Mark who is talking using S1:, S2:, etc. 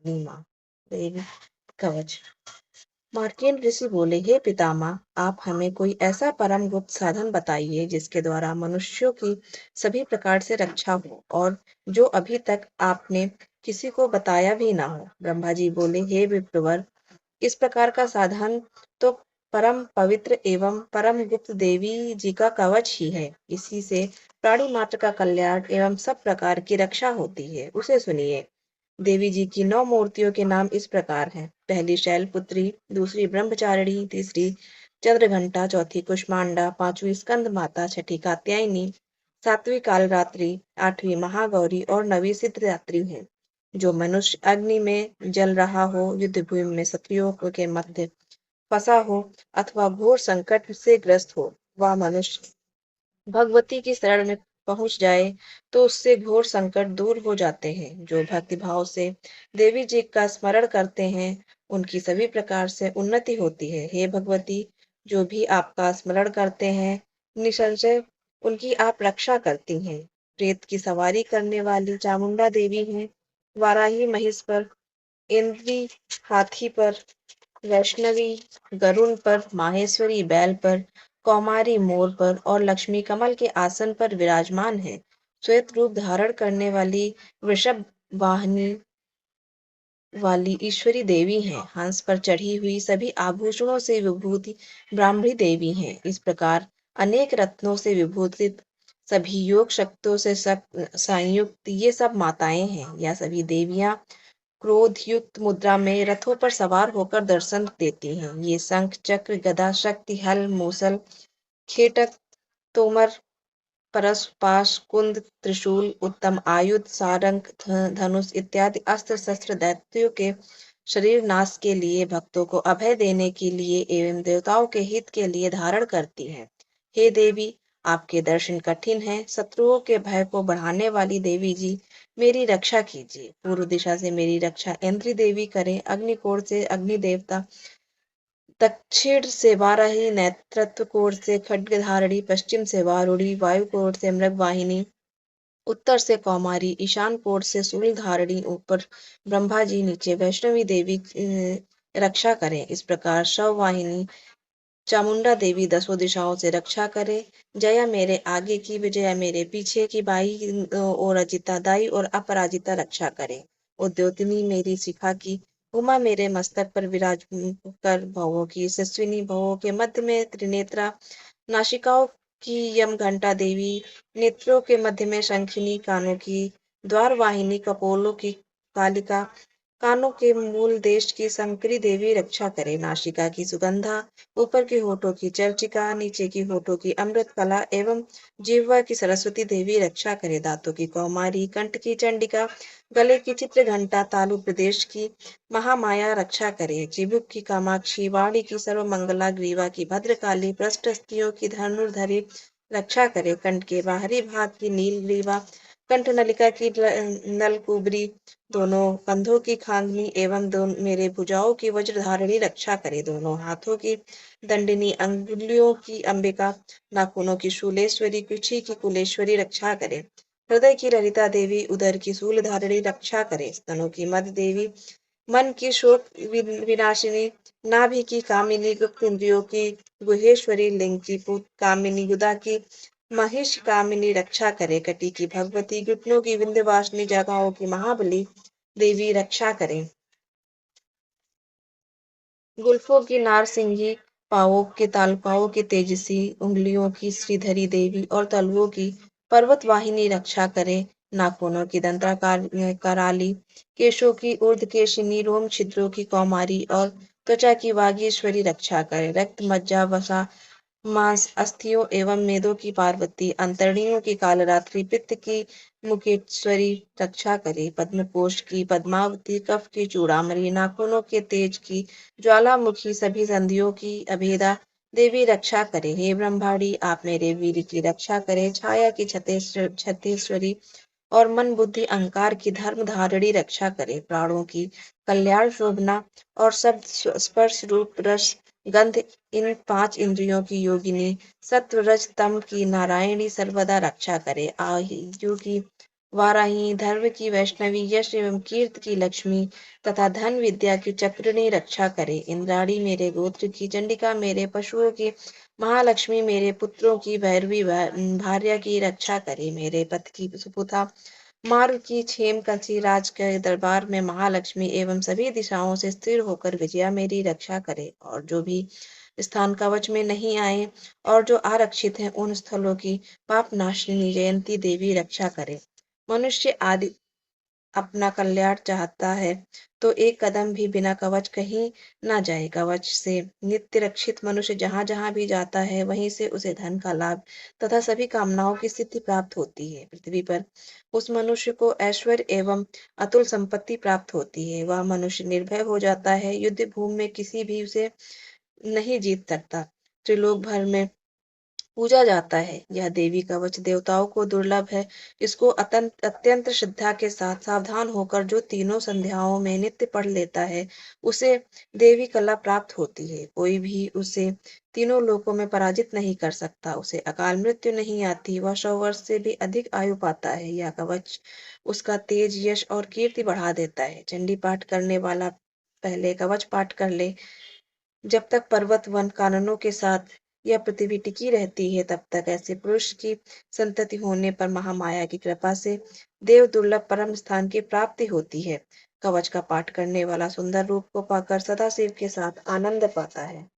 S1: नीमा देवी कवच। मार्केंड ऋषि बोले, हे पितामह, आप हमें कोई ऐसा परम गुप्त साधन बताइए जिसके द्वारा मनुष्यों की सभी प्रकार से रक्षा हो और जो अभी तक आपने किसी को बताया भी ना हो। ब्रह्मा जी बोले, हे विप्रवर, इस प्रकार का साधन तो परम पवित्र एवं परम गुप्त देवी जी का कवच ही है। इसी से प्राणी मात्र का कल्याण एवं सब प्रकार की रक्षा होती है। उसे सुनिए। देवी जी की 9 मूर्तियों के नाम इस प्रकार हैं। पहली शैलपुत्री, दूसरी ब्रह्मचारिणी, तीसरी चंद्रघंटा, चौथी कुष्मांडा, पांचवी स्कंद माता, छठी कात्यायनी, सातवीं कालरात्रि, आठवीं महागौरी और नवीं सिद्धरात्रि है। जो मनुष्य अग्नि में जल रहा हो, युद्ध भूमि में शत्रुओं के मध्य फंसा हो अथवा घोर संकट से ग्रस्त हो, वह मनुष्य भगवती की शरण में पहुंच जाए तो उससे घोर संकट दूर हो जाते हैं। जो भक्ति भाव से देवी जी का स्मरण करते हैं, उनकी सभी प्रकार से उन्नति होती है। हे भगवती, जो भी आपका स्मरण करते हैं, निसंशय उनकी आप रक्षा करती हैं। प्रेत की सवारी करने वाली चामुंडा देवी हैं। वाराही महिष पर, इंद्री हाथी पर, वैष्णवी गरुण पर, माहेश्वरी बैल पर, कौमारी मोर पर और लक्ष्मी कमल के आसन पर विराजमान है। श्वेत रूप धारण करने वाली वृषभ वाहनी वाली ईश्वरी देवी हैं। हंस पर चढ़ी हुई सभी आभूषणों से विभूति ब्राह्मणी देवी हैं। इस प्रकार अनेक रत्नों से विभूषित सभी योग शक्तियों से संयुक्त ये सब माताएं हैं। यह सभी देवियां क्रोध युक्त मुद्रा में रथों पर सवार होकर दर्शन देती हैं। ये शंख चक्र गदा शक्ति हल मूसल खेटक तोमर परस पाश कुंद त्रिशूल उत्तम आयुध सारंग धनुष इत्यादि अस्त्र शस्त्र दैत्यों के शरीर नाश के लिए, भक्तों को अभय देने के लिए एवं देवताओं के हित के लिए धारण करती है। हे देवी, आपके दर्शन कठिन हैं। शत्रुओं के भय को बढ़ाने वाली देवी जी, मेरी रक्षा कीजिए। पूर्व दिशा से मेरी रक्षा इंद्री देवी करें, अग्निकोण से अग्नि देवता, दक्षिण से वाराही, नेतृत्व कोण से खड्गधारिणी, पश्चिम से वारुणी, वायु कोण से मृगवाहिनी, उत्तर से कौमारी, ईशान कोण से शूलधारिणी, ऊपर ब्रह्मा जी, नीचे वैष्णवी देवी रक्षा करें। इस प्रकार शव वाहिनी चामुंडा देवी दसों दिशाओं से रक्षा करे। जया मेरे आगे की, विजया मेरे पीछे की, बाई और अजिता दाई और अपराजिता रक्षा करे। उद्योतनी मेरी शिखा की, उमा मेरे मस्तक पर विराज कर भवों की, यशस्विनी भवों के मध्य में त्रिनेत्रा, नासिकाओं की यम घंटा देवी, नेत्रों के मध्य में शंखिनी, कानों की द्वार वाहिनी, कपोलों की कालिका, कानों के मूल देश की शंकरी देवी रक्षा करे। नासिका की सुगंधा, ऊपर के होठों की चर्चिका, नीचे की होठों की अमृत कला एवं जिह्वा की सरस्वती देवी रक्षा करे। दांतों की कौमारी, कंठ की चंडिका, गले की चित्र घंटा, तालु प्रदेश की महामाया रक्षा करे। चिबुक की कामाक्षी, वाणी की सर्वमंगला, ग्रीवा की भद्रकाली, पृष्ठस्थियों की धनुर्धरी रक्षा करे। कंठ के बाहरी भाग की नील ग्रीवा, कंठ नलिका की नलकुबरी, दोनों कंधों की खांगनी एवं दोनों मेरे भुजाओं की वज्रधारिणी रक्षा करे। दोनों हाथों की दंडिनी, अंगुलियों की अंबिका, नाखूनों की शूलेश्वरी, कुक्षी की कुलेश्वरी रक्षा करे। हृदय की ललिता देवी, उदर की शूलधारिणी रक्षा करे। स्तनों की मद देवी, मन की शोक विनाशिनी, नाभि की कामिनी, गुप्त इंद्रियों की गुहेश्वरी, लिंग की पुत कामिनी, गुदा की महिष कामिनी रक्षा करे। कटी की भगवती, घुटनों की विंध्यवासिनी, जगहों की महाबली देवी रक्षा करें। गुल्फों की नारसिंगी, पाँवों के तालुकाओं की तेजसी, उंगलियों की श्रीधरी देवी और तलवों की पर्वत वाहिनी रक्षा करे। नाखूनों की दंत्रा कराली, केशों की ऊर्ध्व केशिनी, रोम छिद्रों की कौमारी और त्वचा की वागीश्वरी रक्षा करे। रक्त मज्जा वसा मांस अस्थियों एवं मेदों की पार्वती, अंतड़ियों की कालरात्रि, पित्त की मुकेश्वरी रक्षा करे। पद्मकोश की पद्मावती, कफ की चूड़ामणि, नाखूनों के तेज की ज्वालामुखी, सभी संधियों की अभेदा देवी रक्षा करे। हे ब्रह्माणी, आप मेरे वीर की रक्षा करे। छाया की छतेश्वरी और मन बुद्धि अहंकार की धर्म धारणी रक्षा करे। प्राणों की कल्याण शोभना और शब्द स्पर्श रूप रस गंध, इन 5 इंद्रियों की योगिनी, सत्व रज तम की नारायणी सर्वदा रक्षा करे। आयु की वाराही, धर्म की वैष्णवी, यश एवं कीर्ति की लक्ष्मी तथा धन विद्या की चक्रिणी रक्षा करे। इंद्राणी मेरे गोत्र की, चंडिका मेरे पशुओं की, महालक्ष्मी मेरे पुत्रों की, भैरवी भार्या की रक्षा करे। मेरे पथ की सुपुता मारु की, क्षेम कंसी राज के दरबार में महालक्ष्मी एवं सभी दिशाओं से स्थिर होकर विजया मेरी रक्षा करे। और जो भी स्थान कवच में नहीं आए और जो आरक्षित हैं उन स्थलों की पाप नाशिनी जयंती देवी रक्षा करे। मनुष्य आदि अपना कल्याण चाहता है तो एक कदम भी बिना कवच कहीं ना जाए। कवच से नित्य रक्षित मनुष्य जहां जहां भी जाता है वहीं से उसे धन का लाभ तथा सभी कामनाओं की सिद्धि प्राप्त होती है। पृथ्वी पर उस मनुष्य को ऐश्वर्य एवं अतुल संपत्ति प्राप्त होती है। वह मनुष्य निर्भय हो जाता है, युद्ध भूमि में किसी भी उसे नहीं जीत सकता। त्रिलोक भर में पूजा जाता है। यह देवी कवच देवताओं को दुर्लभ है। इसको अत्यंत श्रद्धा के साथ सावधान होकर जो तीनों संध्याओं में नित्य पढ़ लेता है उसे देवी कला प्राप्त होती है। कोई भी उसे तीनों लोकों में पराजित नहीं कर सकता। उसे अकाल मृत्यु नहीं आती। वह 100 वर्ष से भी अधिक आयु पाता है। यह कवच उसका तेज, यश और कीर्ति बढ़ा देता है। चंडी पाठ करने वाला पहले कवच पाठ कर ले। जब तक पर्वत वन काननों के साथ यह पृथ्वी टिकी रहती है तब तक ऐसे पुरुष की संतति होने पर महामाया की कृपा से देव दुर्लभ परम स्थान की प्राप्ति होती है। कवच का पाठ करने वाला सुंदर रूप को पाकर सदाशिव के साथ आनंद पाता है।